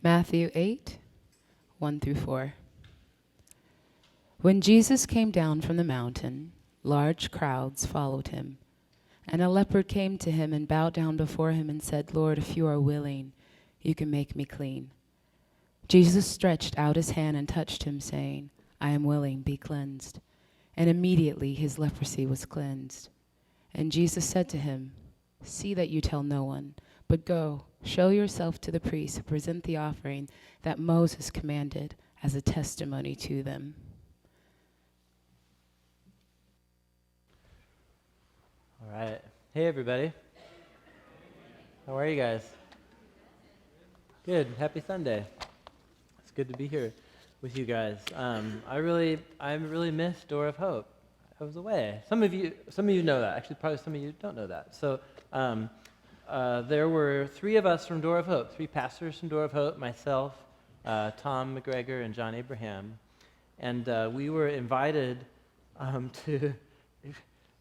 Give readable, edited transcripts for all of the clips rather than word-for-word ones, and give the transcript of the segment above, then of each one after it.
Matthew 8, 1 through 4. When Jesus came down from the mountain, large crowds followed him. And a leper came to him and bowed down before him and said, "Lord, if you are willing, you can make me clean." Jesus stretched out his hand and touched him, saying, "I am willing, be cleansed." And immediately his leprosy was cleansed. And Jesus said to him, "See that you tell no one, but go, show yourself to the priests and present the offering that Moses commanded as a testimony to them." All right. Hey, everybody. How are you guys? Good. Happy Sunday. It's good to be here with you guys. I really missed Door of Hope. I was away. Some of you know that. Actually, probably some of you don't know that. So there were three of us from Door of Hope, three pastors from Door of Hope, myself, Tom McGregor, and John Abraham. And we were invited to...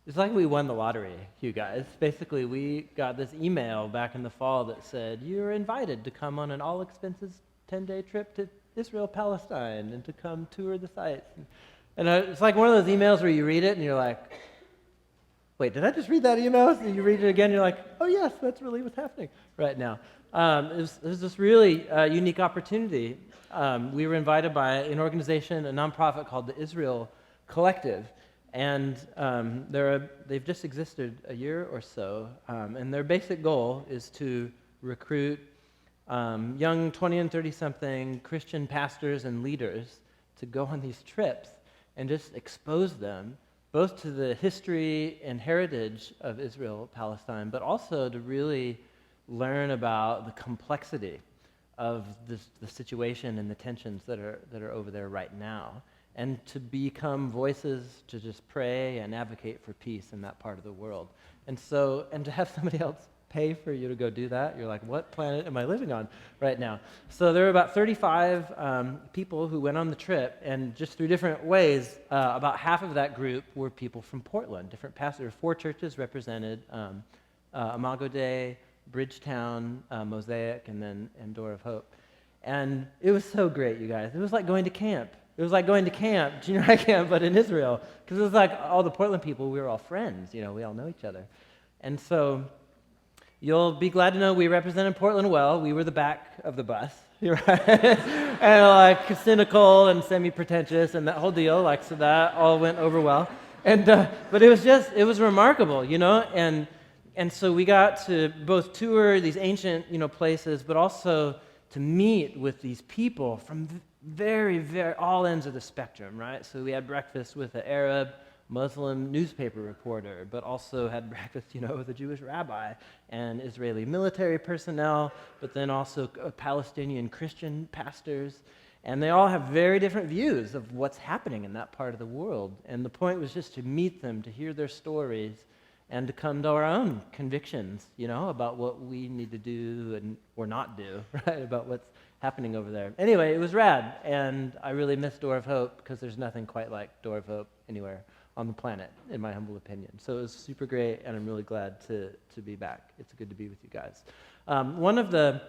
It's like we won the lottery, you guys. Basically, we got this email back in the fall that said, "You're invited to come on an all-expenses 10-day trip to Israel, Palestine, and to come tour the sites." And it's like one of those emails where you read it and you're like, wait, did I just read that email? So you read it again and you're like, oh yes, that's really what's happening right now. It was this really unique opportunity. We were invited by an organization, a nonprofit called the Israel Collective. And they've just existed a year or so, and their basic goal is to recruit young 20 and 30-something Christian pastors and leaders to go on these trips and just expose them both to the history and heritage of Israel, Palestine, but also to really learn about the complexity of the situation and the tensions that are over there right now, and to become voices to just pray and advocate for peace in that part of the world. And to have somebody else pay for you to go do that, you're like, what planet am I living on right now? So there were about 35 people who went on the trip, and just through different ways, about half of that group were people from Portland, different pastors. 4 churches represented, Imago Dei, Bridgetown, Mosaic, and Door of Hope. And it was so great, you guys. It was like going to camp. It was like going to camp, junior high camp, but in Israel, because it was like all the Portland people, we were all friends, we all know each other. And so you'll be glad to know we represented Portland well. We were the back of the bus, right? And like cynical and semi-pretentious and that whole deal, so that all went over well. And but it was remarkable, and so we got to both tour these ancient, places, but also to meet with these people from very, very all ends of the spectrum, right? So we had breakfast with an Arab Muslim newspaper reporter, but also had breakfast, with a Jewish rabbi and Israeli military personnel, but then also Palestinian Christian pastors. And they all have very different views of what's happening in that part of the world. And the point was just to meet them, to hear their stories, and to come to our own convictions, about what we need to do or not do, right, about what's happening over there. Anyway, it was rad, and I really miss Door of Hope because there's nothing quite like Door of Hope anywhere on the planet, in my humble opinion. So it was super great, and I'm really glad to be back. It's good to be with you guys. One of the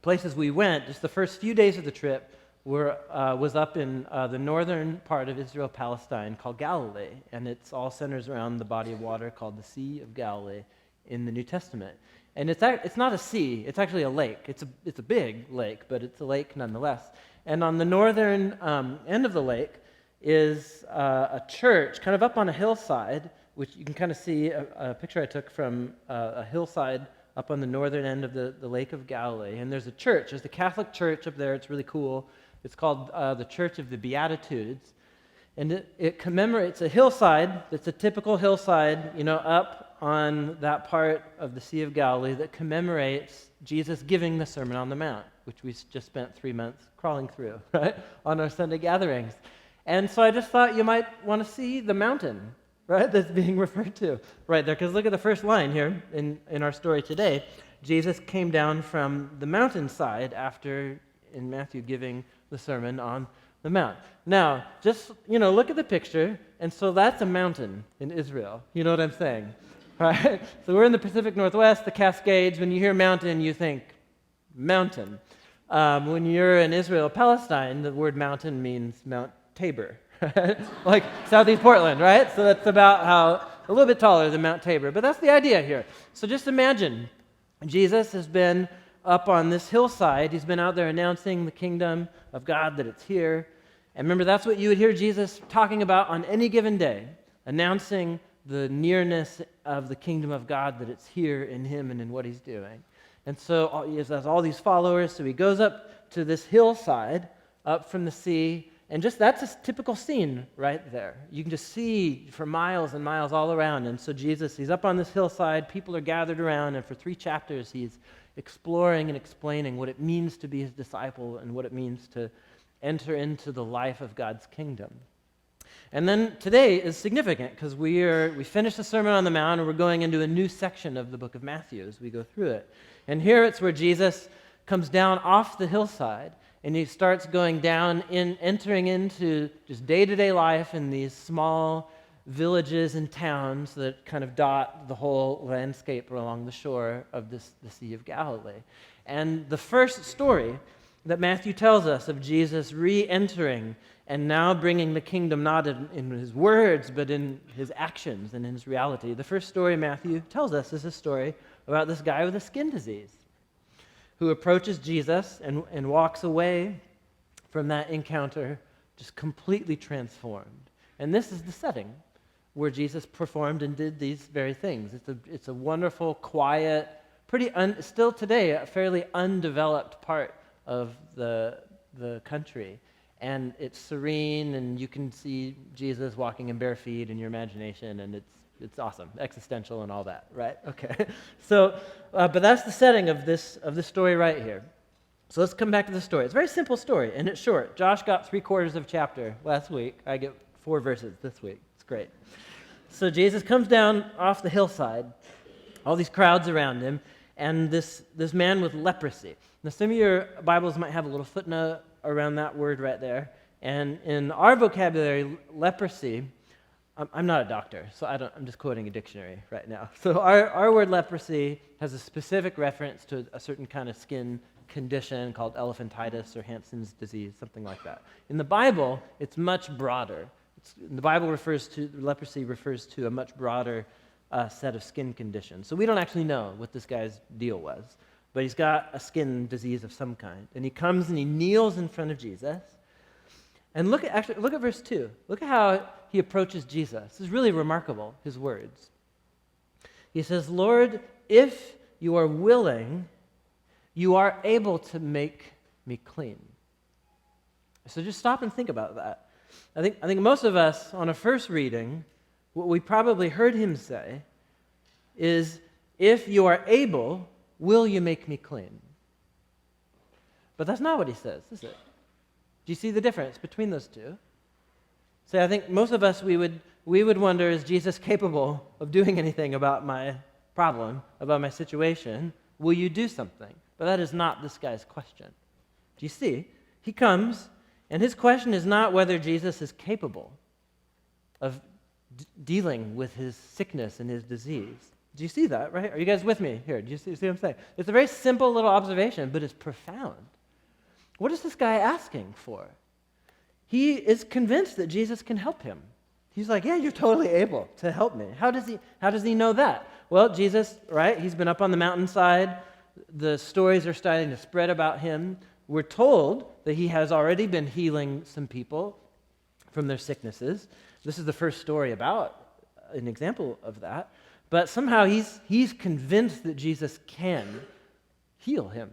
places we went, just the first few days of the trip, was up in the northern part of Israel, Palestine, called Galilee, and it's all centers around the body of water called the Sea of Galilee in the New Testament. And it's not a sea; it's actually a lake. It's a big lake, but it's a lake nonetheless. And on the northern end of the lake is a church, kind of up on a hillside, which you can kind of see a picture I took from a hillside up on the northern end of the Lake of Galilee. And there's a church. There's the Catholic church up there. It's really cool. It's called the Church of the Beatitudes. And it commemorates a hillside that's a typical hillside, up on that part of the Sea of Galilee that commemorates Jesus giving the Sermon on the Mount, which we just spent 3 months crawling through, right, on our Sunday gatherings. And so I just thought you might want to see the mountain, right, that's being referred to right there, because look at the first line here in our story today. Jesus came down from the mountainside after, in Matthew, giving the Sermon on the Mount. Now, just, look at the picture, and so that's a mountain in Israel. You know what I'm saying? Right? So we're in the Pacific Northwest, the Cascades. When you hear mountain, you think mountain. When you're in Israel, Palestine, the word mountain means Mount Tabor, right? Like southeast Portland, right? So that's about a little bit taller than Mount Tabor. But that's the idea here. So just imagine Jesus has been up on this hillside. He's been out there announcing the kingdom of God, that it's here. And remember, that's what you would hear Jesus talking about on any given day, announcing the nearness of the kingdom of God, that it's here in him and in what he's doing. And so he has all these followers, so he goes up to this hillside up from the sea, and just that's a typical scene right there. You can just see for miles and miles all around. And so Jesus, he's up on this hillside, people are gathered around, and for 3 chapters he's exploring and explaining what it means to be his disciple and what it means to enter into the life of God's kingdom. And then today is significant because we finished the Sermon on the Mount and we're going into a new section of the book of Matthew as we go through it. And here it's where Jesus comes down off the hillside and he starts going down, entering into just day-to-day life in these small villages and towns that kind of dot the whole landscape along the shore of the Sea of Galilee. And the first story that Matthew tells us of Jesus re-entering and now bringing the kingdom not in his words, but in his actions and in his reality. The first story Matthew tells us is a story about this guy with a skin disease who approaches Jesus and walks away from that encounter just completely transformed. And this is the setting where Jesus performed and did these very things. It's a wonderful, quiet, still today, a fairly undeveloped part of the country. And it's serene, and you can see Jesus walking in bare feet in your imagination, and it's awesome, existential and all that, right? Okay. So, but that's the setting of this story right here. So let's come back to the story. It's a very simple story, and it's short. Josh got 3/4 of chapter last week. I get 4 verses this week. It's great. So Jesus comes down off the hillside, all these crowds around him, and this man with leprosy. Now, some of your Bibles might have a little footnote around that word right there. And in our vocabulary, leprosy, I'm not a doctor, so I'm just quoting a dictionary right now. So our word leprosy has a specific reference to a certain kind of skin condition called elephantitis or Hansen's disease, something like that. In the Bible, it's much broader. The Bible leprosy refers to a much broader set of skin conditions. So we don't actually know what this guy's deal was. But he's got a skin disease of some kind. And he comes and he kneels in front of Jesus. And look at verse 2. Look at how he approaches Jesus. This is really remarkable, his words. He says, "Lord, if you are willing, you are able to make me clean." So just stop and think about that. I think most of us, on a first reading, what we probably heard him say is, "If you are able, will you make me clean?" But that's not what he says, is it? Do you see the difference between those two? So I think most of us, we would wonder, is Jesus capable of doing anything about my problem, about my situation? Will you do something? But that is not this guy's question. Do you see? He comes, and his question is not whether Jesus is capable of dealing with his sickness and his disease. Do you see that, right? Are you guys with me here? Do you see what I'm saying? It's a very simple little observation, but it's profound. What is this guy asking for? He is convinced that Jesus can help him. He's like, "Yeah, you're totally able to help me." How does he know that? Well, Jesus, right? He's been up on the mountainside. The stories are starting to spread about him. We're told that he has already been healing some people from their sicknesses. This is the first story about an example of that. But somehow he's convinced that Jesus can heal him.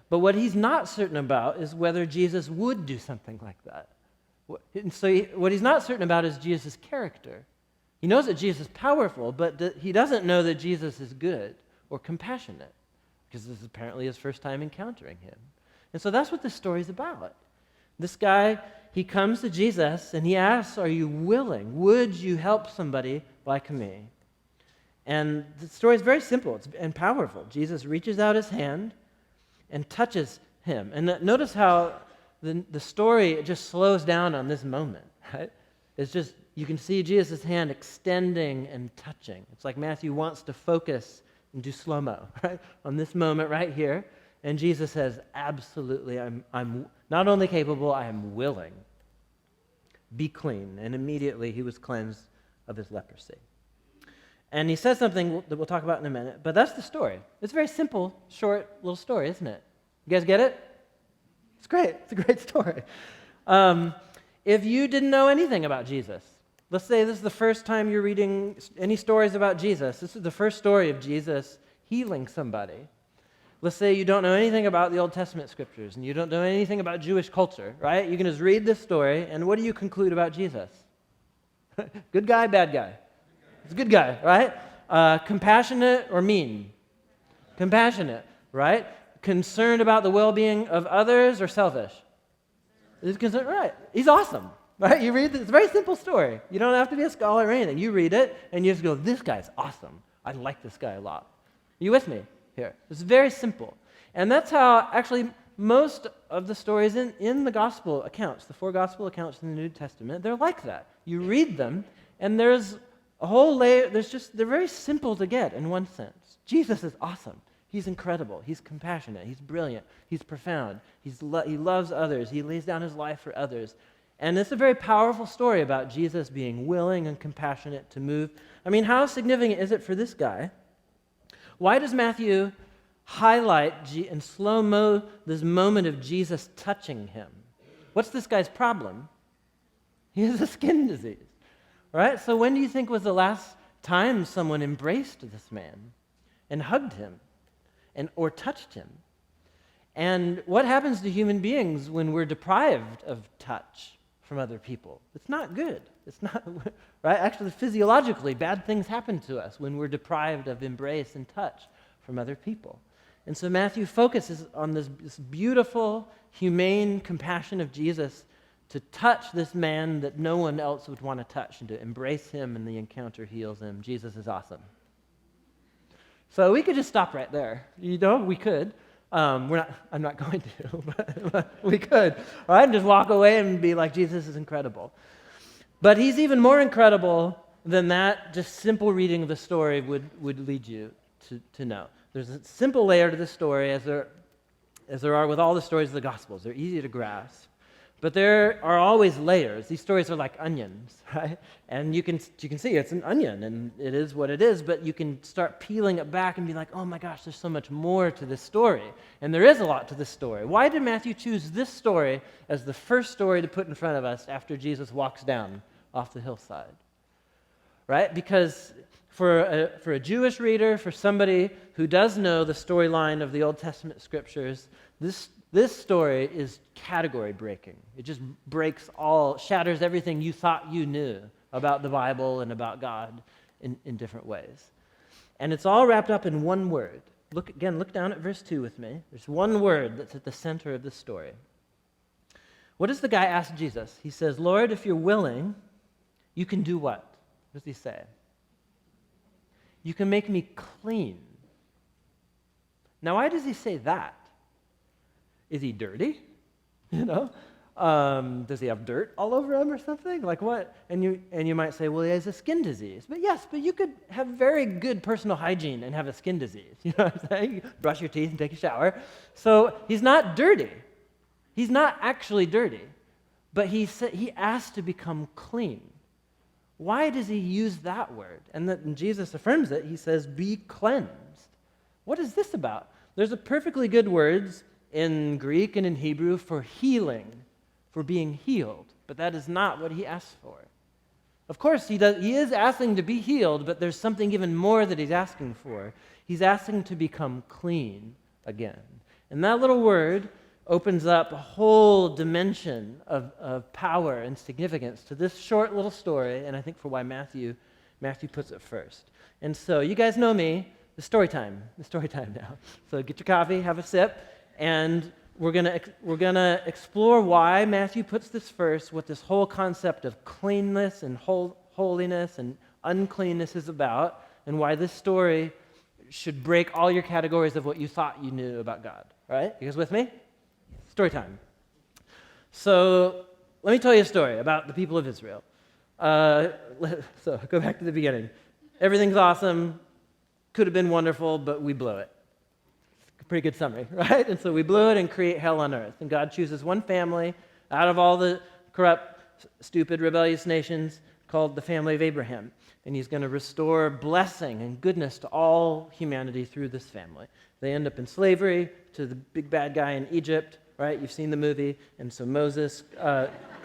But what he's not certain about is whether Jesus would do something like that. And so what he's not certain about is Jesus' character. He knows that Jesus is powerful, but he doesn't know that Jesus is good or compassionate, because this is apparently his first time encountering him. And so that's what this story is about. This guy, he comes to Jesus and he asks, "Are you willing? Would you help somebody like me?" And the story is very simple and powerful. Jesus reaches out his hand and touches him. And notice how the story just slows down on this moment, right? It's just, you can see Jesus' hand extending and touching. It's like Matthew wants to focus and do slow-mo, right? On this moment right here. And Jesus says, absolutely, I'm not only capable, I am willing. Be clean. And immediately he was cleansed of his leprosy. And he says something that we'll talk about in a minute, but that's the story. It's a very simple, short little story, isn't it? You guys get it? It's great. It's a great story. If you didn't know anything about Jesus, let's say this is the first time you're reading any stories about Jesus. This is the first story of Jesus healing somebody. Let's say you don't know anything about the Old Testament scriptures and you don't know anything about Jewish culture, right? You can just read this story, and what do you conclude about Jesus? Good guy, bad guy? He's a good guy, right? Compassionate or mean? Compassionate, right? Concerned about the well-being of others or selfish? He's concerned, right? He's awesome, right? You read this, it's a very simple story. You don't have to be a scholar or anything. You read it, and you just go, this guy's awesome. I like this guy a lot. Are you with me here? It's very simple. And that's how actually most of the stories in the gospel accounts, the 4 gospel accounts in the New Testament, they're like that. You read them, and there's a whole layer, they're very simple to get in one sense. Jesus is awesome. He's incredible. He's compassionate. He's brilliant. He's profound. He loves others. He lays down his life for others. And it's a very powerful story about Jesus being willing and compassionate to move. I mean, how significant is it for this guy? Why does Matthew highlight and slow-mo this moment of Jesus touching him? What's this guy's problem? He has a skin disease, right? So when do you think was the last time someone embraced this man and hugged him or touched him? And what happens to human beings when we're deprived of touch from other people? It's not good. It's not, right? Actually, physiologically, bad things happen to us when we're deprived of embrace and touch from other people. And so Matthew focuses on this beautiful, humane compassion of Jesus to touch this man that no one else would want to touch and to embrace him, and the encounter heals him. Jesus is awesome. So we could just stop right there. You know, we could. I'm not going to, but we could. All right, and just walk away and be like, Jesus is incredible. But he's even more incredible than that just simple reading of the story would lead you to know. There's a simple layer to the story, as there are with all the stories of the Gospels. They're easy to grasp. But there are always layers. These stories are like onions, right? And you can see it's an onion, and it is what it is, but you can start peeling it back and be like, oh my gosh, there's so much more to this story. And there is a lot to this story. Why did Matthew choose this story as the first story to put in front of us after Jesus walks down off the hillside? Right? Because for a Jewish reader, for somebody who does know the storyline of the Old Testament scriptures, this story is category breaking. It just shatters everything you thought you knew about the Bible and about God in different ways. And it's all wrapped up in one word. Look down at verse 2 with me. There's one word that's at the center of this story. What does the guy ask Jesus? He says, Lord, if you're willing, you can do what? What does he say? You can make me clean. Now, why does he say that? Is he dirty? You know? Does he have dirt all over him or something? Like what? And you might say, well, he has a skin disease. But yes, but you could have very good personal hygiene and have a skin disease. You know what I'm saying? You brush your teeth and take a shower. So he's not dirty. He's not actually dirty. But he asked to become clean. Why does he use that word? And Jesus affirms it. He says, be cleansed. What is this about? There's a perfectly good words in Greek and in Hebrew for healing, for being healed. But that is not what he asks for. Of course, he is asking to be healed, but there's something even more that he's asking for. He's asking to become clean again. And that little word opens up a whole dimension of power and significance to this short little story, and I think for why Matthew puts it first. And so you guys know me, the story time now. So get your coffee, have a sip, and we're gonna explore why Matthew puts this first, what this whole concept of cleanness and holiness and uncleanness is about, and why this story should break all your categories of what you thought you knew about God. All right? You guys with me? Story time. So let me tell you a story about the people of Israel. So go back to the beginning. Everything's awesome. Could have been wonderful, but we blow it. Pretty good summary, right? And so we blew it and create hell on earth. And God chooses one family out of all the corrupt, stupid, rebellious nations called the family of Abraham. And he's going to restore blessing and goodness to all humanity through this family. They end up in slavery to the big bad guy in Egypt, right? You've seen the movie. And so Moses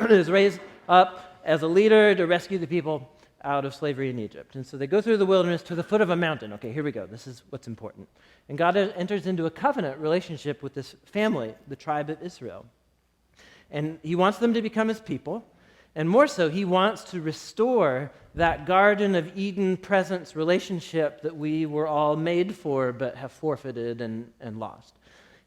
is raised up as a leader to rescue the people out of slavery in Egypt. And so they go through the wilderness to the foot of a mountain. Okay, here we go. This is what's important. And God enters into a covenant relationship with this family, the tribe of Israel. And he wants them to become his people. And more so, he wants to restore that Garden of Eden presence relationship that we were all made for but have forfeited and lost.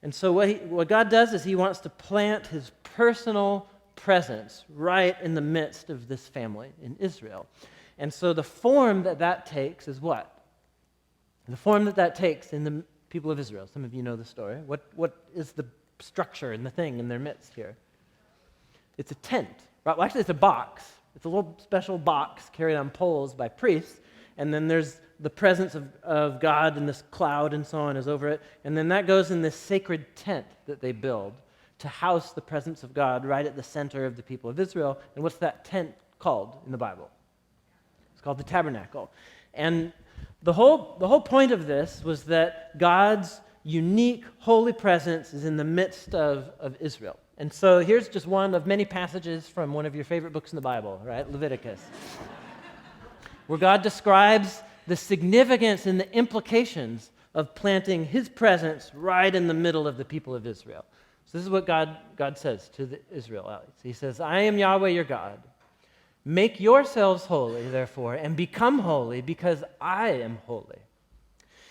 And so what God does is he wants to plant his personal presence right in the midst of this family in Israel. And so the form that takes is what? The form that takes in the people of Israel. Some of you know the story. What is the structure and the thing in their midst here? It's a tent. Right? Well, actually, it's a box. It's a little special box carried on poles by priests. And then there's the presence of God and this cloud and so on is over it. And then that goes in this sacred tent that they build to house the presence of God right at the center of the people of Israel. And what's that tent called in the Bible? It's called the Tabernacle. And the whole point of this was that God's unique holy presence is in the midst of Israel. And so here's just one of many passages from one of your favorite books in the Bible, right? Leviticus, where God describes the significance and the implications of planting his presence right in the middle of the people of Israel. So this is what God says to the Israelites. He says, I am Yahweh your God. Make yourselves holy, therefore, and become holy, because I am holy.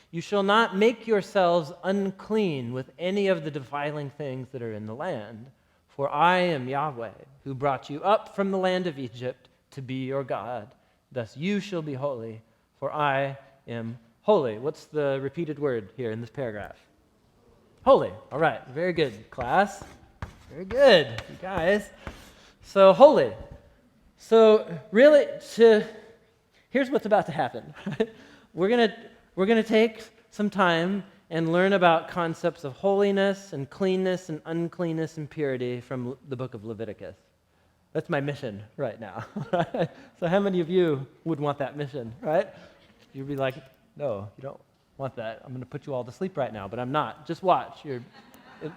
You shall not make yourselves unclean with any of the defiling things that are in the land, for I am Yahweh, who brought you up from the land of Egypt to be your God. Thus you shall be holy, for I am holy. What's the repeated word here in this paragraph? Holy. All right. Very good, class. Very good, you guys. So holy. So really, here's what's about to happen. We're gonna take some time and learn about concepts of holiness and cleanness and uncleanness and purity from the book of Leviticus. That's my mission right now. So how many of you would want that mission, right? You'd be like, no, you don't want that. I'm going to put you all to sleep right now, but I'm not. Just watch.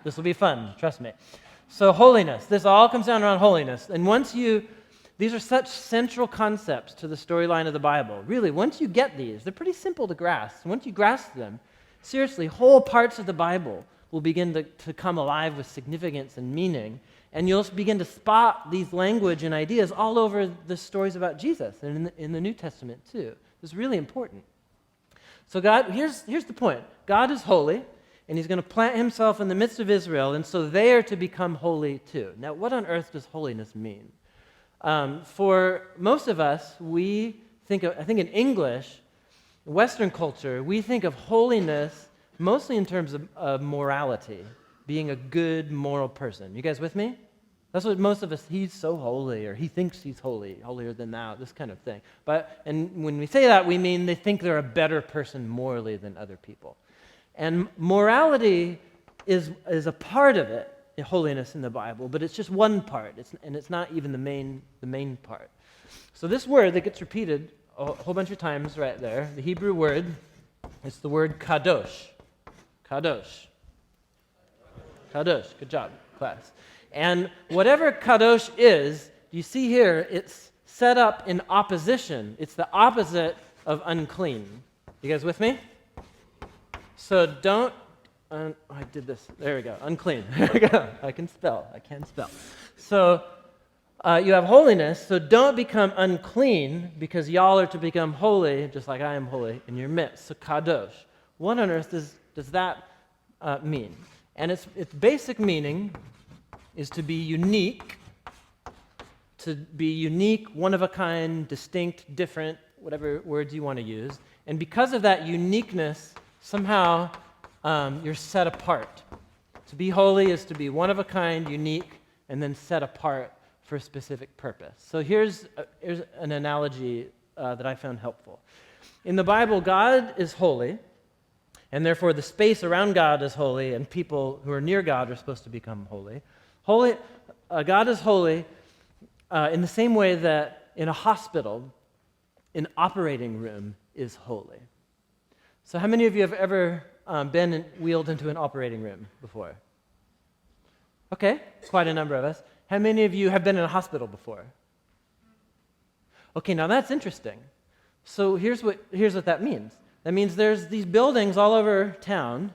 This will be fun, trust me. So holiness, this all comes down around holiness. And these are such central concepts to the storyline of the Bible. Really, once you get these, they're pretty simple to grasp. Once you grasp them, seriously, whole parts of the Bible will begin to come alive with significance and meaning. And you'll begin to spot these language and ideas all over the stories about Jesus and in the New Testament too. It's really important. So God, here's the point. God is holy, and he's going to plant himself in the midst of Israel, and so they are to become holy too. Now, what on earth does holiness mean? For most of us, I think in English, Western culture, we think of holiness mostly in terms of morality, being a good moral person. You guys with me? That's what most of us, he's so holy, or he thinks he's holy, holier than thou, this kind of thing. And when we say that, we mean they think they're a better person morally than other people. And morality is a part of it, holiness in the Bible, but it's just one part, and it's not even the main part. So this word that gets repeated a whole bunch of times right there, the Hebrew word, it's the word Kadosh. Kadosh. Kadosh. Good job, class. And whatever Kadosh is, you see here, it's set up in opposition. It's the opposite of unclean. You guys with me? So don't, I did this. There we go. Unclean. There we go. I can spell. So you have holiness, so don't become unclean because y'all are to become holy, just like I am holy in your midst. So Kadosh. What on earth does that mean? And its basic meaning is to be unique, one of a kind, distinct, different, whatever words you want to use. And because of that uniqueness, somehow you're set apart. To be holy is to be one of a kind, unique, and then set apart for a specific purpose. So here's an analogy that I found helpful. In the Bible, God is holy, and therefore the space around God is holy, and people who are near God are supposed to become holy. God is holy in the same way that in a hospital, an operating room is holy. So how many of you have ever been wheeled into an operating room before? Okay, quite a number of us. How many of you have been in a hospital before? Okay, now that's interesting. So here's what that means. That means there's these buildings all over town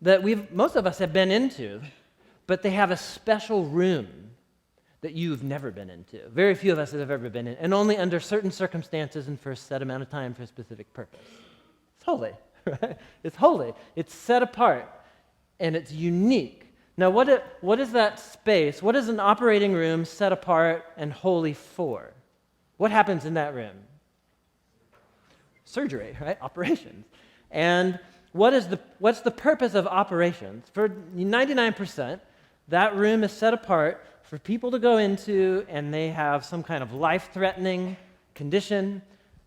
that most of us have been into, but they have a special room that you've never been into. Very few of us have ever been in, and only under certain circumstances and for a set amount of time for a specific purpose. It's holy, right? It's holy. It's set apart, and it's unique. Now, what is that space? What is an operating room set apart and holy for? What happens in that room? Surgery, right? Operations. And what's the purpose of operations? For 99%, that room is set apart for people to go into, and they have some kind of life-threatening condition,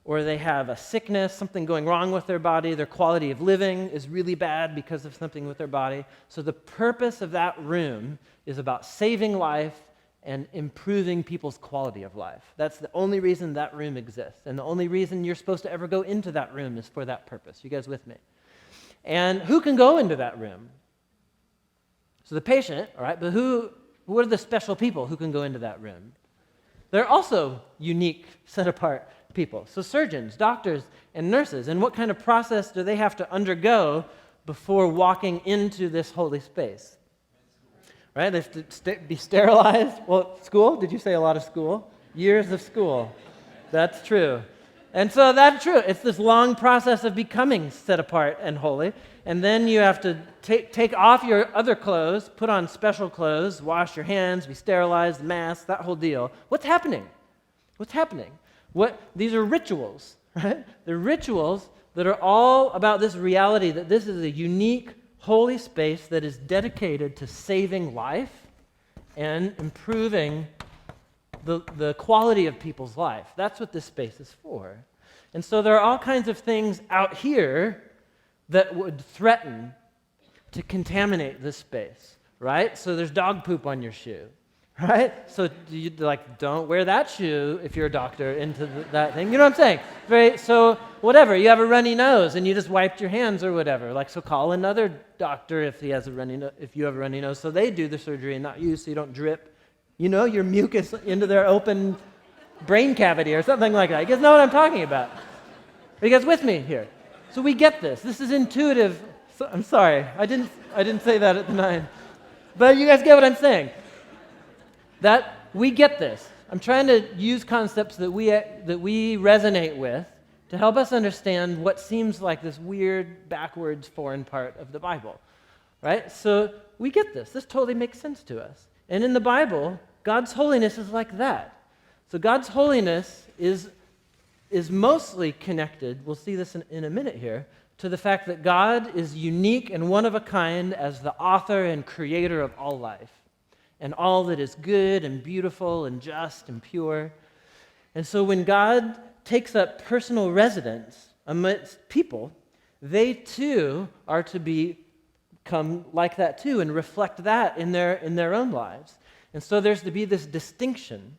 or they have a sickness, something going wrong with their body, their quality of living is really bad because of something with their body. So the purpose of that room is about saving life and improving people's quality of life. That's the only reason that room exists, and the only reason you're supposed to ever go into that room is for that purpose. You guys with me? And who can go into that room? So the patient, all right, but who are the special people who can go into that room? They're also unique, set-apart people. So surgeons, doctors, and nurses. And what kind of process do they have to undergo before walking into this holy space? Right? They have to be sterilized. Well, school? Did you say a lot of school? Years of school. That's true. And so that's true. It's this long process of becoming set apart and holy. And then you have to take off your other clothes, put on special clothes, wash your hands, be sterilized, mask, that whole deal. What's happening? What's happening? These are rituals, right? They're rituals that are all about this reality that this is a unique, holy space that is dedicated to saving life and improving the quality of people's life. That's what this space is for. And so there are all kinds of things out here that would threaten to contaminate this space, right? So there's dog poop on your shoe, right? So you don't wear that shoe if you're a doctor into that thing. You know what I'm saying? So whatever, you have a runny nose and you just wiped your hands or whatever. So call another doctor if you have a runny nose. So they do the surgery and not you, so you don't drip, your mucus into their open brain cavity or something like that. You guys know what I'm talking about? Are you guys with me here? So we get this. This is intuitive. So, I'm sorry, I didn't say that at the 9. But you guys get what I'm saying. That we get this. I'm trying to use concepts that we resonate with to help us understand what seems like this weird, backwards, foreign part of the Bible, right? So we get this. This totally makes sense to us. And in the Bible, God's holiness is like that. So God's holiness is mostly connected, we'll see this in a minute here, to the fact that God is unique and one of a kind as the author and creator of all life, and all that is good and beautiful and just and pure. And so when God takes up personal residence amidst people, they too are to become like that too and reflect that in their own lives. And so there's to be this distinction,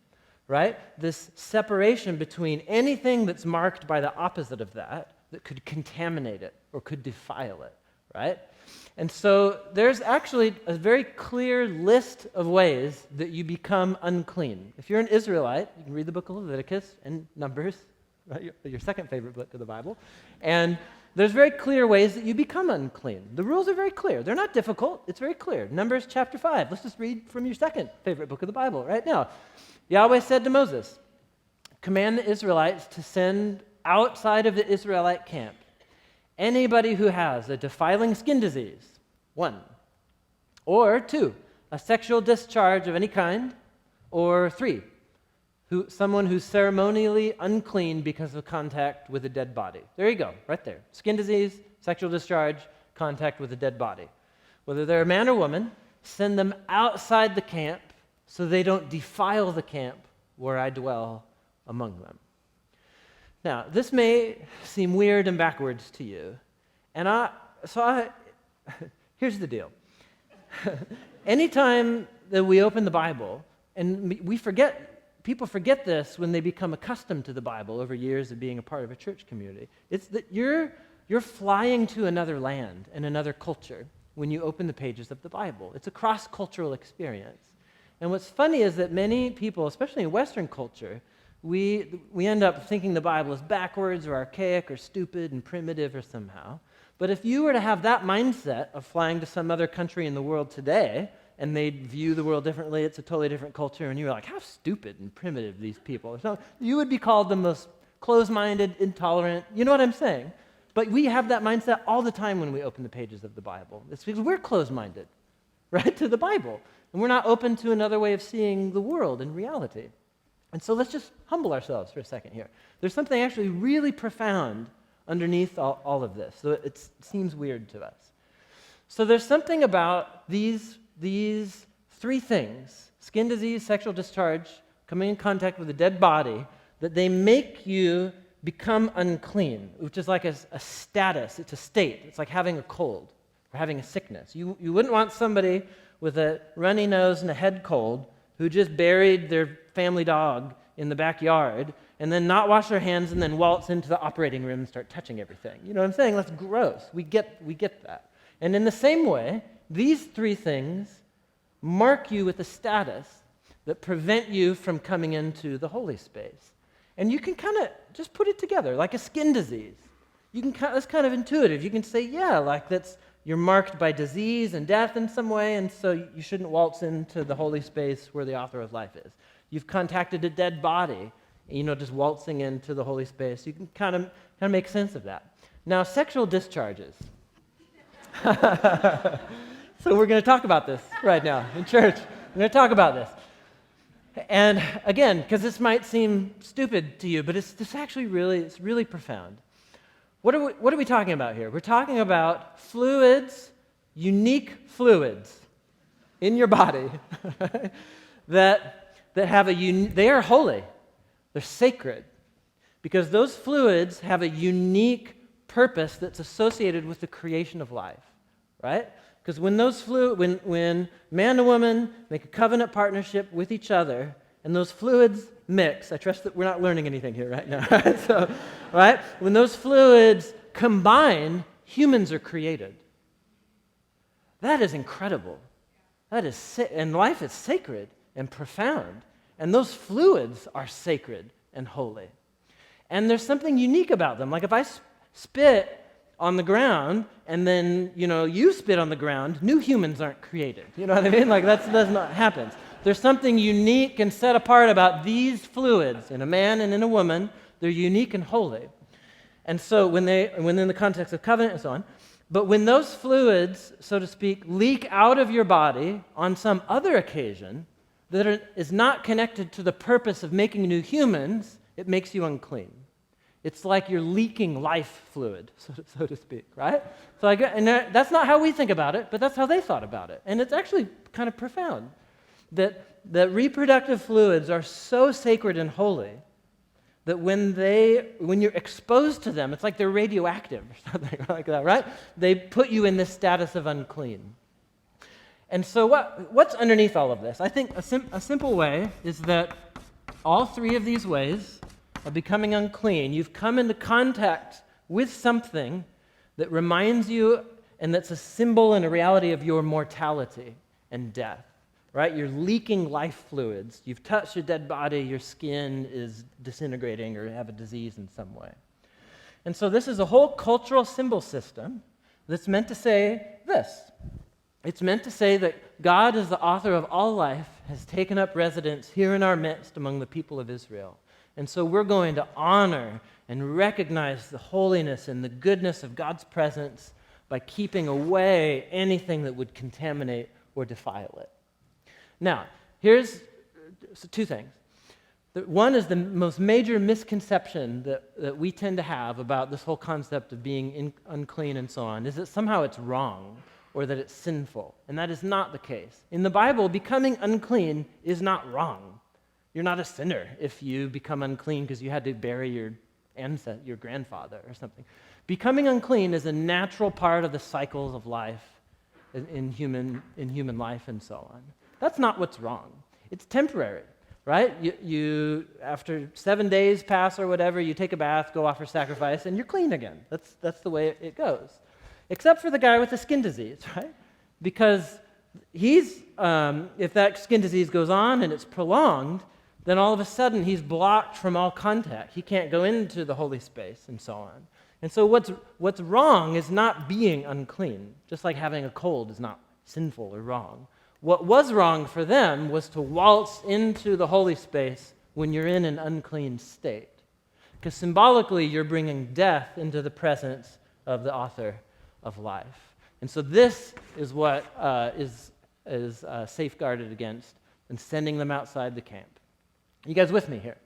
right? This separation between anything that's marked by the opposite of that could contaminate it or could defile it, right? And so there's actually a very clear list of ways that you become unclean. If you're an Israelite, you can read the book of Leviticus and Numbers, right? Your second favorite book of the Bible. And there's very clear ways that you become unclean. The rules are very clear. They're not difficult. It's very clear. Numbers chapter 5. Let's just read from your second favorite book of the Bible right now. Yahweh said to Moses, "Command the Israelites to send outside of the Israelite camp anybody who has a defiling skin disease, 1, or 2, a sexual discharge of any kind, or 3, someone who's ceremonially unclean because of contact with a dead body." There you go, right there. Skin disease, sexual discharge, contact with a dead body. Whether they're a man or woman, send them outside the camp so they don't defile the camp where I dwell among them. Now, this may seem weird and backwards to you, and here's the deal. Anytime that we open the Bible, and people forget this when they become accustomed to the Bible over years of being a part of a church community, it's that you're flying to another land and another culture when you open the pages of the Bible. It's a cross-cultural experience. And what's funny is that many people, especially in Western culture, we end up thinking the Bible is backwards or archaic or stupid and primitive or somehow. But if you were to have that mindset of flying to some other country in the world today, and they'd view the world differently, it's a totally different culture, and you were like, how stupid and primitive these people are. So you would be called the most closed-minded, intolerant, you know what I'm saying? But we have that mindset all the time when we open the pages of the Bible. It's because we're closed-minded, right, to the Bible. And we're not open to another way of seeing the world and reality. And so let's just humble ourselves for a second here. There's something actually really profound underneath all of this, so it seems weird to us. So there's something about these three things, skin disease, sexual discharge, coming in contact with a dead body, that they make you become unclean, which is like a status, it's a state. It's like having a cold or having a sickness. You wouldn't want somebody with a runny nose and a head cold who just buried their family dog in the backyard and then not wash their hands and then waltz into the operating room and start touching everything. You know what I'm saying? That's gross. We get that. And in the same way, these three things mark you with a status that prevent you from coming into the holy space. And you can kind of just put it together, like a skin disease. That's kind of intuitive. You can say, yeah, like you're marked by disease and death in some way, and so you shouldn't waltz into the holy space where the author of life is. You've contacted a dead body, just waltzing into the holy space. You can kind of make sense of that. Now, sexual discharges. So we're going to talk about this right now in church. We're going to talk about this. And again, because this might seem stupid to you, but it's actually really profound. What are we talking about here? We're talking about fluids, unique fluids in your body that have they are holy. They're sacred because those fluids have a unique purpose that's associated with the creation of life, right? Because when man and woman make a covenant partnership with each other, and those fluids mix, I trust that we're not learning anything here right now, right? So, right? When those fluids combine, humans are created. That is incredible. And life is sacred and profound, and those fluids are sacred and holy. And there's something unique about them. Like if I spit on the ground, and then, you spit on the ground, new humans aren't created. You know what I mean? Like that's not happens. There's something unique and set apart about these fluids in a man and in a woman. They're unique and holy. And so when in the context of covenant and so on, but when those fluids, so to speak, leak out of your body on some other occasion that is not connected to the purpose of making new humans, it makes you unclean. It's like you're leaking life fluid, so to speak, right? That's not how we think about it, but that's how they thought about it. And it's actually kind of profound that reproductive fluids are so sacred and holy that when you're exposed to them, it's like they're radioactive or something like that, right? They put you in this status of unclean. And so what's underneath all of this? I think a simple way is that all three of these ways of becoming unclean, you've come into contact with something that reminds you and that's a symbol and a reality of your mortality and death, right? You're leaking life fluids. You've touched a dead body, your skin is disintegrating or have a disease in some way. And so this is a whole cultural symbol system that's meant to say this. It's meant to say that God, as the author of all life, has taken up residence here in our midst among the people of Israel. And so we're going to honor and recognize the holiness and the goodness of God's presence by keeping away anything that would contaminate or defile it. Now, here's two things. One is the most major misconception that we tend to have about this whole concept of being unclean and so on, is that somehow it's wrong or that it's sinful. And that is not the case. In the Bible, becoming unclean is not wrong. You're not a sinner if you become unclean because you had to bury your grandfather or something. Becoming unclean is a natural part of the cycles of life in human life and so on. That's not what's wrong. It's temporary, right? You after 7 days pass or whatever, you take a bath, go offer sacrifice, and you're clean again. That's the way it goes. Except for the guy with the skin disease, right? Because he's, if that skin disease goes on and it's prolonged, then all of a sudden he's blocked from all contact. He can't go into the holy space and so on. And so what's wrong is not being unclean, just like having a cold is not sinful or wrong. What was wrong for them was to waltz into the holy space when you're in an unclean state. Because symbolically, you're bringing death into the presence of the author of life. And so this is what is safeguarded against and sending them outside the camp. You guys with me here?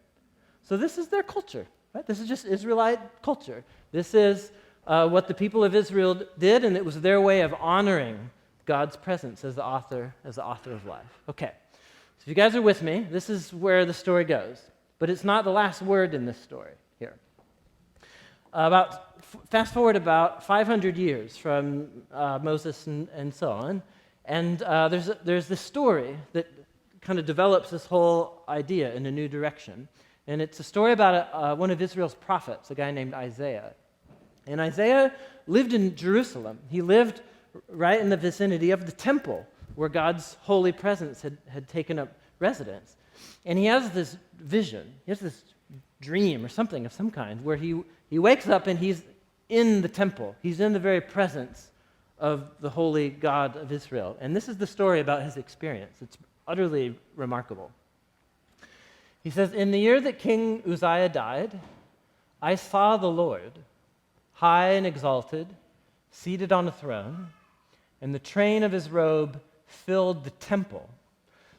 So this is their culture, right? This is just Israelite culture. This is what the people of Israel did, and it was their way of honoring God's presence as the author of life. Okay, so if you guys are with me, this is where the story goes. But it's not the last word in this story here. Fast forward about 500 years from Moses and so on, and there's this story that kind of develops this whole idea in a new direction. And it's a story about one of Israel's prophets, a guy named Isaiah. And Isaiah lived in Jerusalem. He lived right in the vicinity of the temple where God's holy presence had taken up residence. And he has this vision, he has this dream or something of some kind where he wakes up and he's in the temple. He's in the very presence of the holy God of Israel. And this is the story about his experience. It's utterly remarkable. He says, "In the year that King Uzziah died, I saw the Lord, high and exalted, seated on a throne, and the train of his robe filled the temple."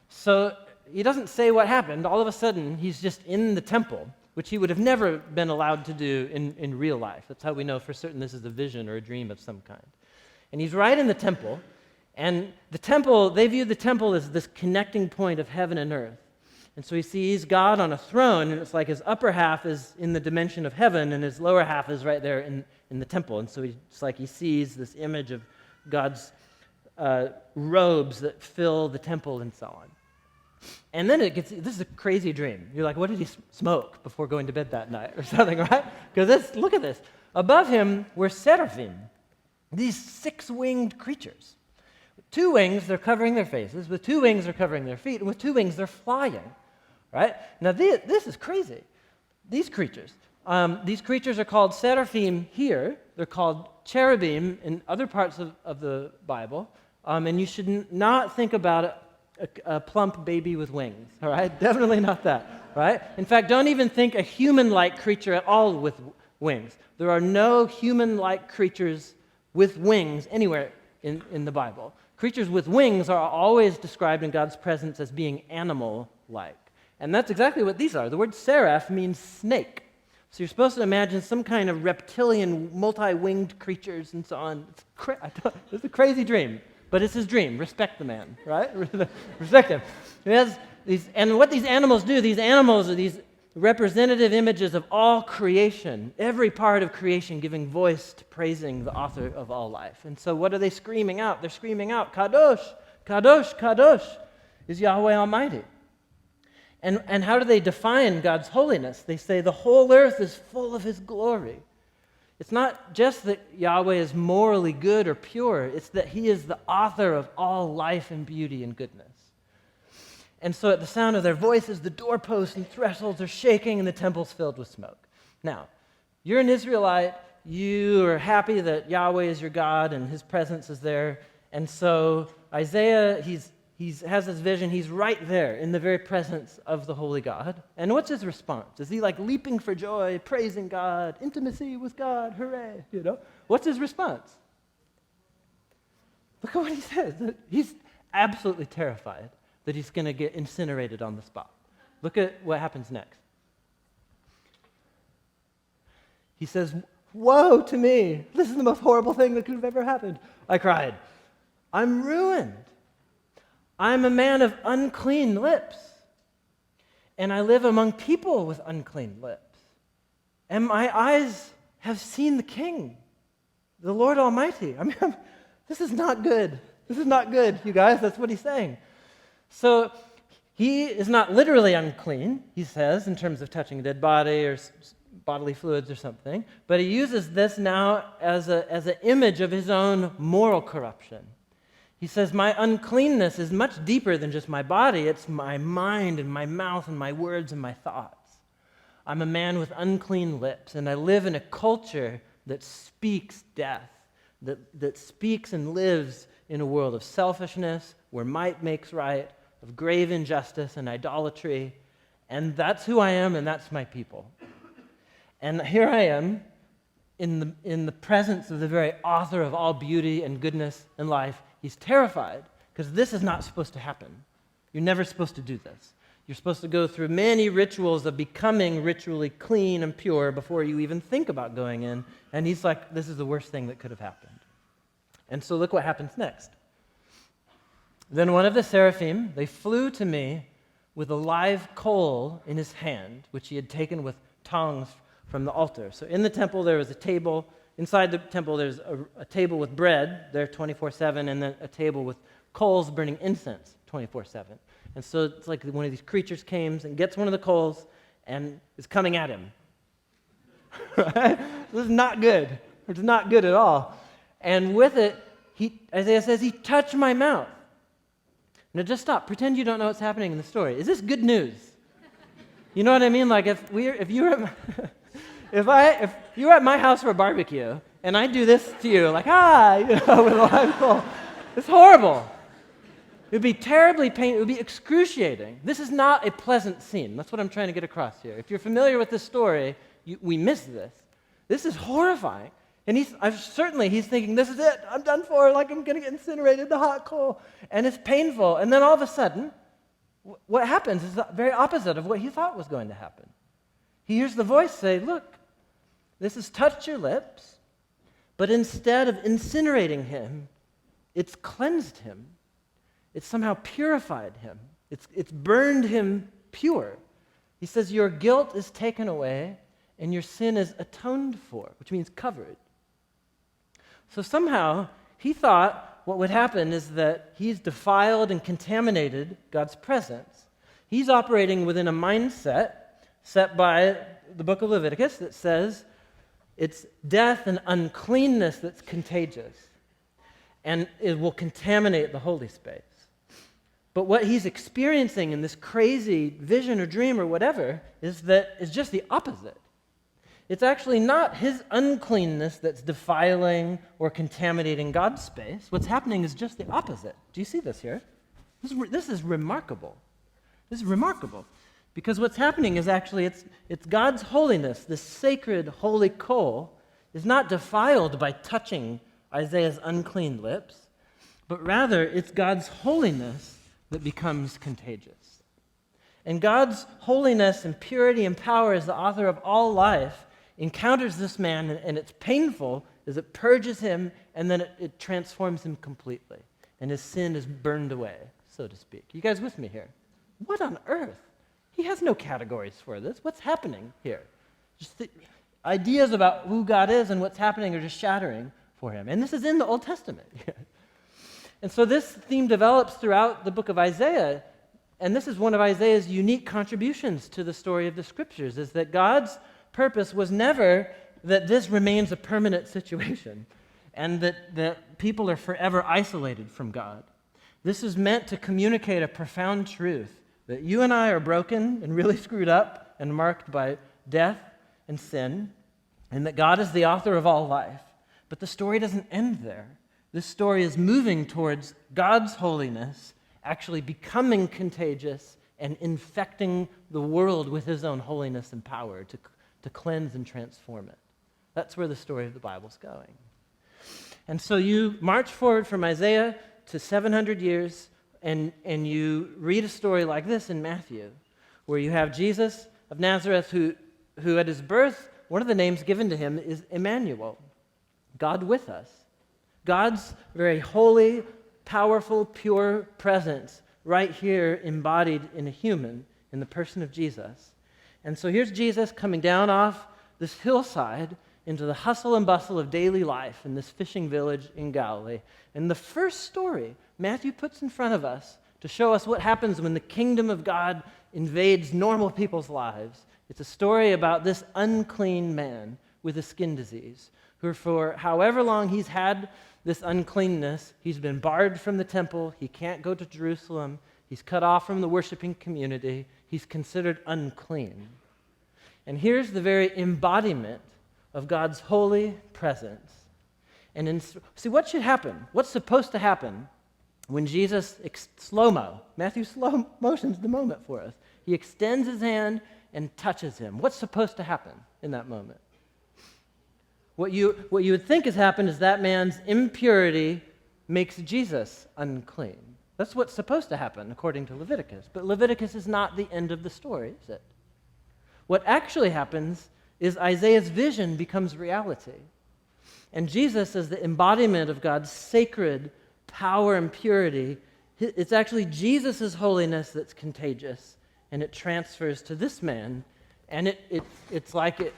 So he doesn't say what happened. All of a sudden, he's just in the temple, which he would have never been allowed to do in real life. That's how we know for certain this is a vision or a dream of some kind. And he's right in the temple, and the temple, they view the temple as this connecting point of heaven and earth. And so he sees God on a throne, and it's like his upper half is in the dimension of heaven, and his lower half is right there in the temple. And so it's like he sees this image of God's robes that fill the temple and so on. And then this is a crazy dream. You're like, what did he smoke before going to bed that night or something, right? Because look at this. Above him were seraphim, these 6-winged creatures. With 2 wings, they're covering their faces. With 2 wings, they're covering their feet. And with 2 wings, they're flying, right? Now, this is crazy. These creatures are called seraphim here. They're called cherubim in other parts of the Bible. And you should not think about a plump baby with wings, all right? Definitely not that, right? In fact, don't even think a human-like creature at all with wings. There are no human-like creatures with wings anywhere in the Bible. Creatures with wings are always described in God's presence as being animal-like. And that's exactly what these are. The word seraph means snake. So you're supposed to imagine some kind of reptilian, multi-winged creatures and so on. It's a crazy dream. But it's his dream. Respect the man, right? Respect him. He has these, and what these animals do, these animals are these representative images of all creation, every part of creation giving voice to praising the author of all life. And so what are they screaming out? They're screaming out, Kadosh, Kadosh, Kadosh is Yahweh Almighty. And how do they define God's holiness? They say the whole earth is full of his glory. It's not just that Yahweh is morally good or pure, it's that he is the author of all life and beauty and goodness. And so at the sound of their voices, the doorposts and thresholds are shaking and the temple's filled with smoke. Now, you're an Israelite, you are happy that Yahweh is your God and his presence is there. And so Isaiah, he has this vision, he's right there in the very presence of the holy God. And what's his response? Is he like leaping for joy, praising God, intimacy with God, hooray, What's his response? Look at what he says. He's absolutely terrified that he's going to get incinerated on the spot. Look at what happens next. He says, "Woe to me! This is the most horrible thing that could have ever happened." I cried. "I'm ruined. I'm a man of unclean lips, and I live among people with unclean lips. And my eyes have seen the King, the Lord Almighty. I mean, this is not good. This is not good, you guys. That's what he's saying. So he is not literally unclean, he says, in terms of touching a dead body or bodily fluids or something, but he uses this now as an image of his own moral corruption. He says, my uncleanness is much deeper than just my body. It's my mind and my mouth and my words and my thoughts. I'm a man with unclean lips, and I live in a culture that speaks death, that speaks and lives in a world of selfishness, where might makes right, of grave injustice and idolatry, and that's who I am, and that's my people. And here I am in the presence of the very author of all beauty and goodness and life. He's terrified, because this is not supposed to happen. You're never supposed to do this. You're supposed to go through many rituals of becoming ritually clean and pure before you even think about going in. And he's like, this is the worst thing that could have happened. And so look what happens next. Then one of the seraphim, they flew to me with a live coal in his hand, which he had taken with tongs from the altar. So in the temple there was a table. Inside the temple there's a table with bread there 24/7, and then a table with coals burning incense 24/7. And so it's like one of these creatures comes and gets one of the coals and is coming at him. Right? This is not good. It's not good at all. And with it, Isaiah says, he touched my mouth. Now just stop. Pretend you don't know what's happening in the story. Is this good news? You know what I mean? Like if you were if you were at my house for a barbecue and I do this to you, like with a live coal, it's horrible. It would be terribly painful. It would be excruciating. This is not a pleasant scene. That's what I'm trying to get across here. If you're familiar with this story, we miss this. This is horrifying. And he's thinking, this is it. I'm done for. Like, I'm going to get incinerated, the hot coal. And it's painful. And then all of a sudden, what happens is the very opposite of what he thought was going to happen. He hears the voice say, look, this has touched your lips, but instead of incinerating him, it's cleansed him. It's somehow purified him. It's burned him pure. He says, your guilt is taken away and your sin is atoned for, which means covered. So somehow he thought what would happen is that he's defiled and contaminated God's presence. He's operating within a mindset set by the book of Leviticus that says it's death and uncleanness that's contagious, and it will contaminate the holy space. But what he's experiencing in this crazy vision or dream or whatever is just the opposite. It's actually not his uncleanness that's defiling or contaminating God's space. What's happening is just the opposite. Do you see this here? This is remarkable. This is remarkable. Because what's happening is actually it's God's holiness, this sacred holy coal, is not defiled by touching Isaiah's unclean lips, but rather it's God's holiness that becomes contagious. And God's holiness and purity and power as the author of all life encounters this man, and it's painful as it purges him, and then it transforms him completely. And his sin is burned away, so to speak. You guys with me here? What on earth? He has no categories for this. What's happening here? Just the ideas about who God is and what's happening are just shattering for him. And this is in the Old Testament. And so this theme develops throughout the book of Isaiah, and this is one of Isaiah's unique contributions to the story of the Scriptures, is that God's purpose was never that this remains a permanent situation and that people are forever isolated from God. This is meant to communicate a profound truth, that you and I are broken and really screwed up and marked by death and sin, and that God is the author of all life. But the story doesn't end there. This story is moving towards God's holiness actually becoming contagious and infecting the world with his own holiness and power to cleanse and transform it. That's where the story of the Bible's going. And so you march forward from Isaiah to 700 years, and you read a story like this in Matthew, where you have Jesus of Nazareth who at his birth, one of the names given to him is Emmanuel, God with us. God's very holy, powerful, pure presence right here embodied in a human, in the person of Jesus. And so here's Jesus coming down off this hillside, into the hustle and bustle of daily life in this fishing village in Galilee. And the first story Matthew puts in front of us to show us what happens when the kingdom of God invades normal people's lives. It's a story about this unclean man with a skin disease, who for however long he's had this uncleanness, he's been barred from the temple, he can't go to Jerusalem, he's cut off from the worshiping community, he's considered unclean. And here's the very embodiment of God's holy presence. And see, what should happen? What's supposed to happen when Jesus, Matthew slow motions the moment for us. He extends his hand and touches him. What's supposed to happen in that moment? What you would think has happened is that man's impurity makes Jesus unclean. That's what's supposed to happen according to Leviticus. But Leviticus is not the end of the story, is it? What actually happens is Isaiah's vision becomes reality. And Jesus, as the embodiment of God's sacred power and purity, it's actually Jesus' holiness that's contagious, and it transfers to this man, and it's like it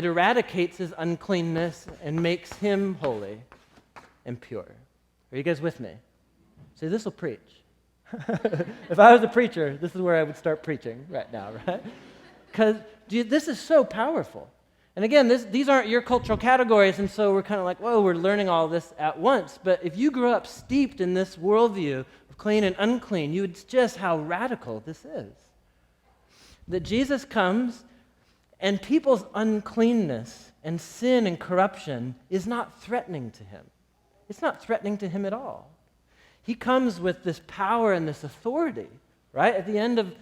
eradicates his uncleanness and makes him holy and pure. Are you guys with me? See, this will preach. If I was a preacher, this is where I would start preaching right now, right? Because this is so powerful. And again, these aren't your cultural categories, and so we're kind of like, whoa, we're learning all this at once. But if you grew up steeped in this worldview of clean and unclean, you would just how radical this is. That Jesus comes, and people's uncleanness and sin and corruption is not threatening to him. It's not threatening to him at all. He comes with this power and this authority, right? At the end of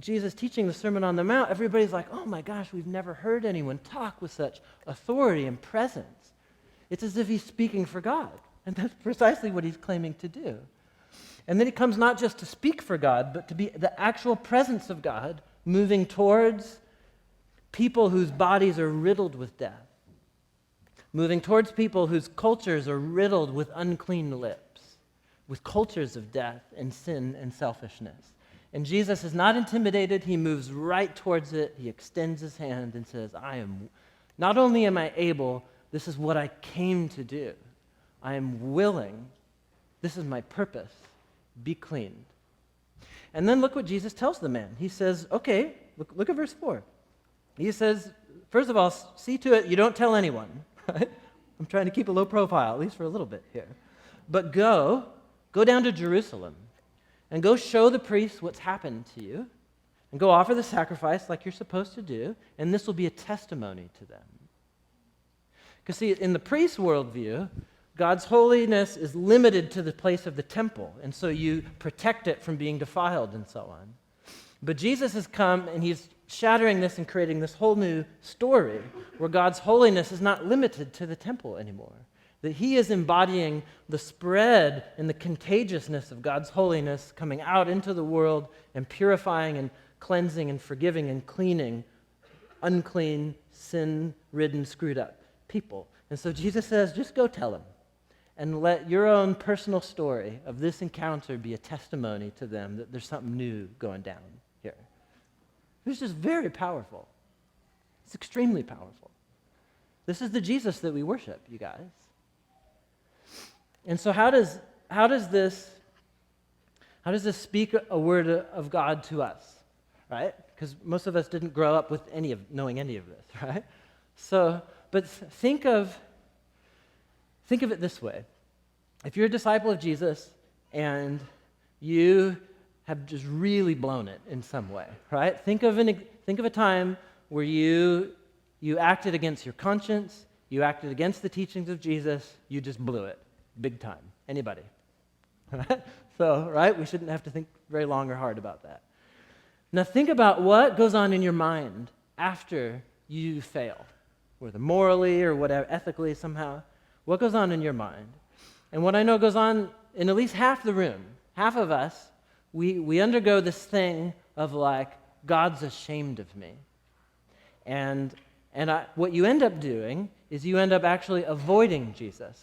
Jesus teaching the Sermon on the Mount, everybody's like, oh my gosh, we've never heard anyone talk with such authority and presence. It's as if he's speaking for God, and that's precisely what he's claiming to do. And then he comes not just to speak for God, but to be the actual presence of God moving towards people whose bodies are riddled with death, moving towards people whose cultures are riddled with unclean lips, with cultures of death and sin and selfishness. And Jesus is not intimidated. He moves right towards it. He extends his hand and says, not only am I able, this is what I came to do. I am willing. This is my purpose. Be cleaned. And then look what Jesus tells the man. He says, okay, look at verse 4. He says, first of all, see to it you don't tell anyone. Right? I'm trying to keep a low profile, at least for a little bit here. But go down to Jerusalem and go show the priests what's happened to you and go offer the sacrifice like you're supposed to do, and this will be a testimony to them. Because see, in the priest's worldview, God's holiness is limited to the place of the temple, and so you protect it from being defiled and so on. But Jesus has come, and he's shattering this and creating this whole new story where God's holiness is not limited to the temple anymore. That he is embodying the spread and the contagiousness of God's holiness coming out into the world and purifying and cleansing and forgiving and cleaning unclean, sin-ridden, screwed-up people. And so Jesus says, just go tell them and let your own personal story of this encounter be a testimony to them that there's something new going down here. It's just very powerful. It's extremely powerful. This is the Jesus that we worship, you guys. And so how does this speak a word of God to us, right? Because most of us didn't grow up with knowing any of this, right? So, but think of it this way. If you're a disciple of Jesus and you have just really blown it in some way, right? Think of a time where you acted against your conscience, you acted against the teachings of Jesus, you just blew it. Big time. Anybody? So, right? We shouldn't have to think very long or hard about that. Now think about what goes on in your mind after you fail, whether morally or whatever, ethically somehow. What goes on in your mind? And what I know goes on in at least half the room, half of us, we undergo this thing of like, God's ashamed of me. And what you end up doing is you end up actually avoiding Jesus.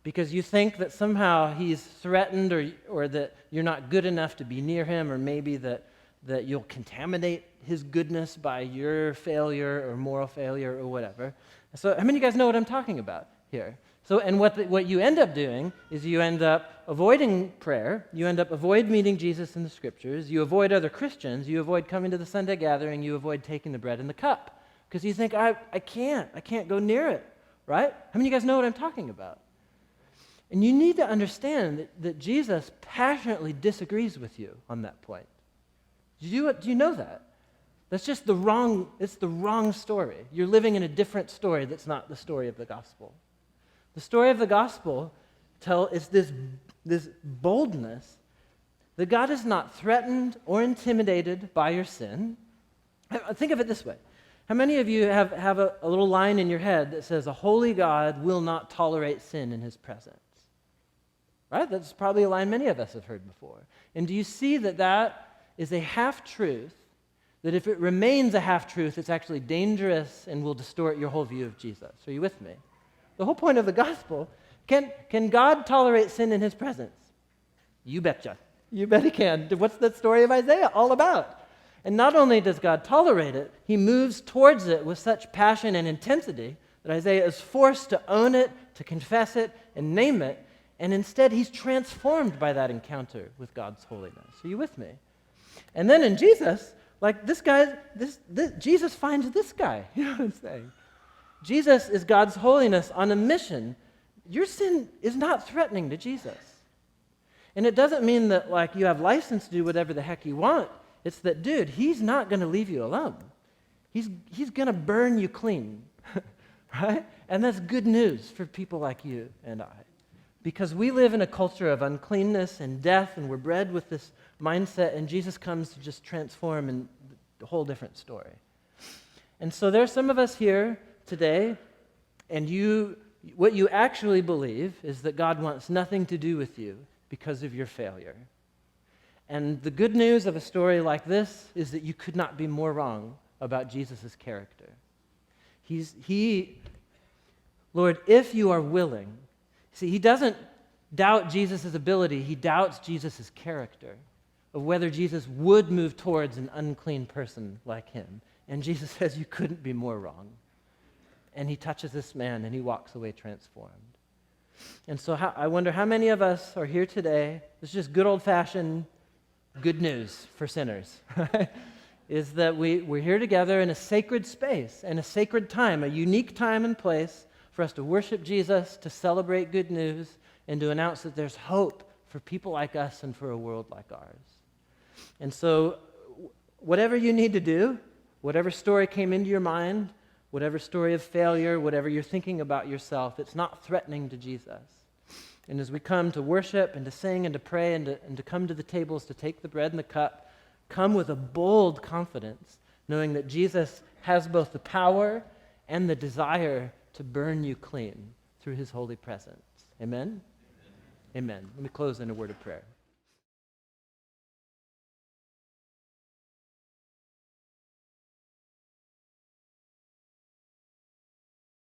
Because you think that somehow he's threatened or that you're not good enough to be near him, or maybe that you'll contaminate his goodness by your failure or moral failure or whatever. So how many of you guys know what I'm talking about here? So, and what you end up doing is you end up avoiding prayer, you end up avoid meeting Jesus in the Scriptures, you avoid other Christians, you avoid coming to the Sunday gathering, you avoid taking the bread and the cup. Because you think, I can't go near it, right? How many of you guys know what I'm talking about? And you need to understand that Jesus passionately disagrees with you on that point. Do you know that? That's just it's the wrong story. You're living in a different story that's not the story of the gospel. The story of the gospel is this boldness that God is not threatened or intimidated by your sin. Think of it this way. How many of you have a little line in your head that says, a holy God will not tolerate sin in his presence? Right? That's probably a line many of us have heard before. And do you see that is a half-truth, that if it remains a half-truth, it's actually dangerous and will distort your whole view of Jesus? Are you with me? The whole point of the gospel, can God tolerate sin in his presence? You betcha. You bet he can. What's the story of Isaiah all about? And not only does God tolerate it, he moves towards it with such passion and intensity that Isaiah is forced to own it, to confess it, and name it. And instead, he's transformed by that encounter with God's holiness. Are you with me? And then in Jesus, like this guy, Jesus finds this guy. You know what I'm saying? Jesus is God's holiness on a mission. Your sin is not threatening to Jesus. And it doesn't mean that like you have license to do whatever the heck you want. It's that, dude, he's not going to leave you alone. He's going to burn you clean, right? And that's good news for people like you and I. Because we live in a culture of uncleanness and death, and we're bred with this mindset, and Jesus comes to just transform in a whole different story. And so there's some of us here today, and what you actually believe is that God wants nothing to do with you because of your failure. And the good news of a story like this is that you could not be more wrong about Jesus' character. Lord, if you are willing. See, he doesn't doubt Jesus' ability, he doubts Jesus' character, of whether Jesus would move towards an unclean person like him. And Jesus says, you couldn't be more wrong. And he touches this man and he walks away transformed. And so I wonder how many of us are here today. This is just good old-fashioned good news for sinners, right? Is that we're here together in a sacred space and a sacred time, a unique time and place for us to worship Jesus, to celebrate good news, and to announce that there's hope for people like us and for a world like ours. And so whatever you need to do, whatever story came into your mind, whatever story of failure, whatever you're thinking about yourself, it's not threatening to Jesus. And as we come to worship and to sing and to pray and to come to the tables to take the bread and the cup, come with a bold confidence, knowing that Jesus has both the power and the desire to burn you clean through his holy presence. Amen? Amen. Let me close in a word of prayer.